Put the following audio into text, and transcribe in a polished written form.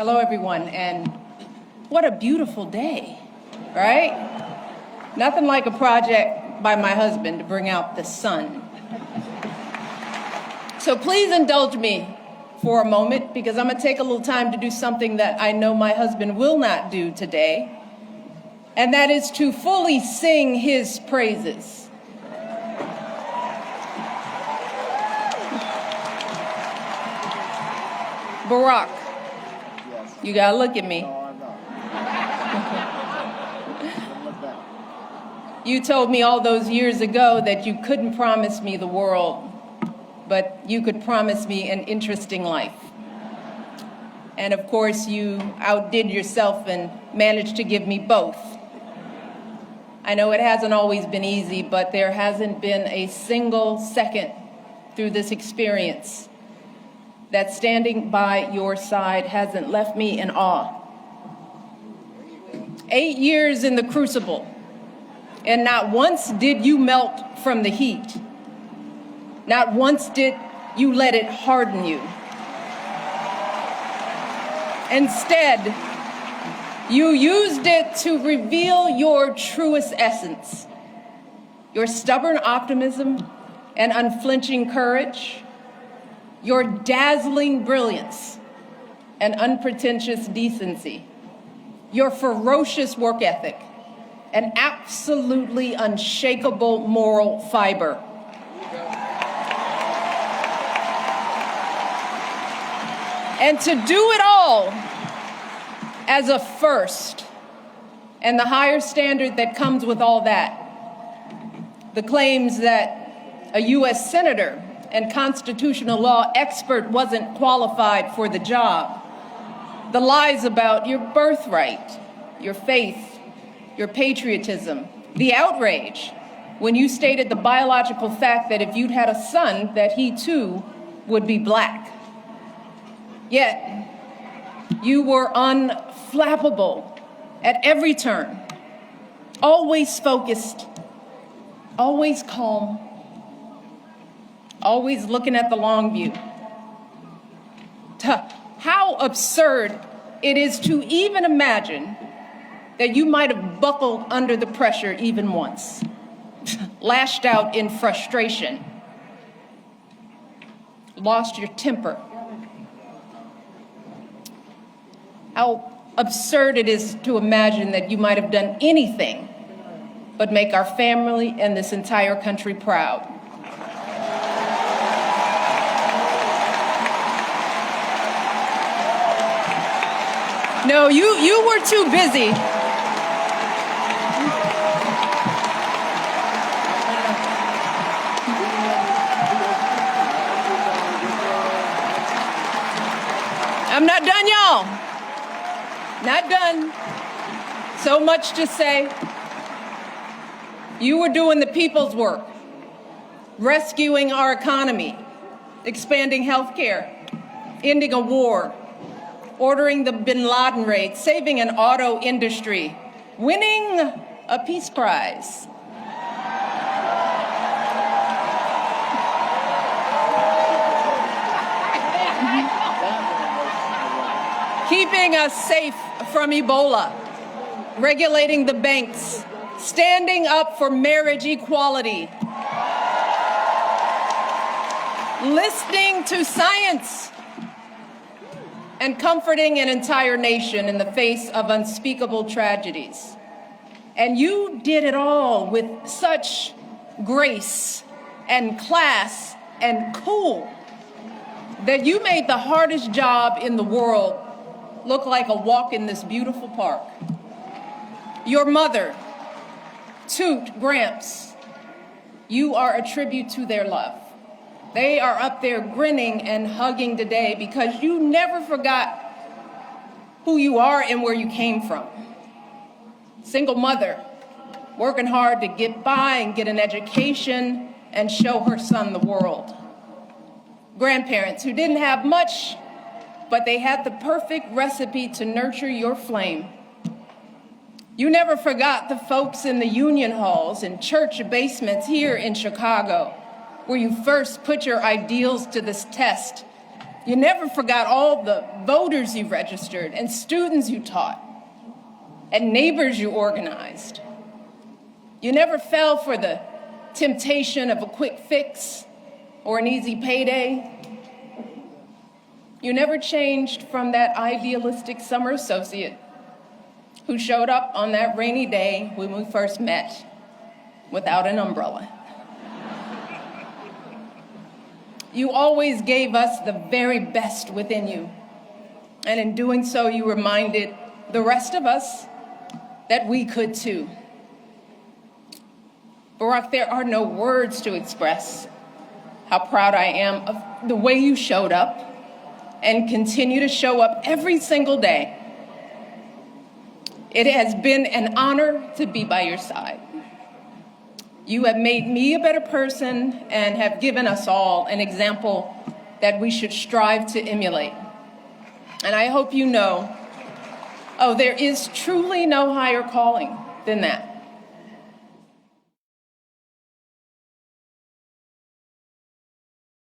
Hello, everyone, and what a beautiful day, right? Nothing like a project by my husband to bring out the sun. So please indulge me for a moment, because I'm gonna take a little time to do something that I know my husband will not do today, and that is to fully sing his praises. Barack, you gotta look at me. You told me all those years ago that you couldn't promise me the world, but you could promise me an interesting life. And of course, you outdid yourself and managed to give me both. I know it hasn't always been easy, but there hasn't been a single second through this experience that standing by your side hasn't left me in awe. 8 years in the crucible, and not once did you melt from the heat. Not once did you let it harden you. Instead, you used it to reveal your truest essence, your stubborn optimism and unflinching courage, your dazzling brilliance and unpretentious decency, your ferocious work ethic, and absolutely unshakable moral fiber. And to do it all as a first, and the higher standard that comes with all that, the claims that a U.S. senator and constitutional law expert wasn't qualified for the job, the lies about your birthright, your faith, your patriotism, the outrage when you stated the biological fact that if you'd had a son, that he too would be black. Yet, you were unflappable at every turn, always focused, always calm, always looking at the long view. How absurd it is to even imagine that you might have buckled under the pressure even once, lashed out in frustration, lost your temper. How absurd it is to imagine that you might have done anything but make our family and this entire country proud. No, you were too busy. I'm not done, y'all. Not done. So much to say. You were doing the people's work, rescuing our economy, expanding health care, ending a war, ordering the Bin Laden raid, saving an auto industry, winning a peace prize. Keeping us safe from Ebola, regulating the banks, standing up for marriage equality, listening to science, and comforting an entire nation in the face of unspeakable tragedies. And you did it all with such grace and class and cool that you made the hardest job in the world look like a walk in this beautiful park. Your mother, Toot, Gramps, you are a tribute to their love. They are up there grinning and hugging today because you never forgot who you are and where you came from. Single mother, working hard to get by and get an education and show her son the world. Grandparents who didn't have much, but they had the perfect recipe to nurture your flame. You never forgot the folks in the union halls and church basements here in Chicago, where you first put your ideals to this test You never forgot all the voters you registered and students you taught and neighbors you organized. You never fell for the temptation of a quick fix or an easy payday. You never changed from that idealistic summer associate who showed up on that rainy day when we first met without an umbrella. You always gave us the very best within you, and in doing so, you reminded the rest of us that we could too. Barack, there are no words to express how proud I am of the way you showed up and continue to show up every single day. It has been an honor to be by your side. You have made me a better person and have given us all an example that we should strive to emulate. And I hope you know, there is truly no higher calling than that.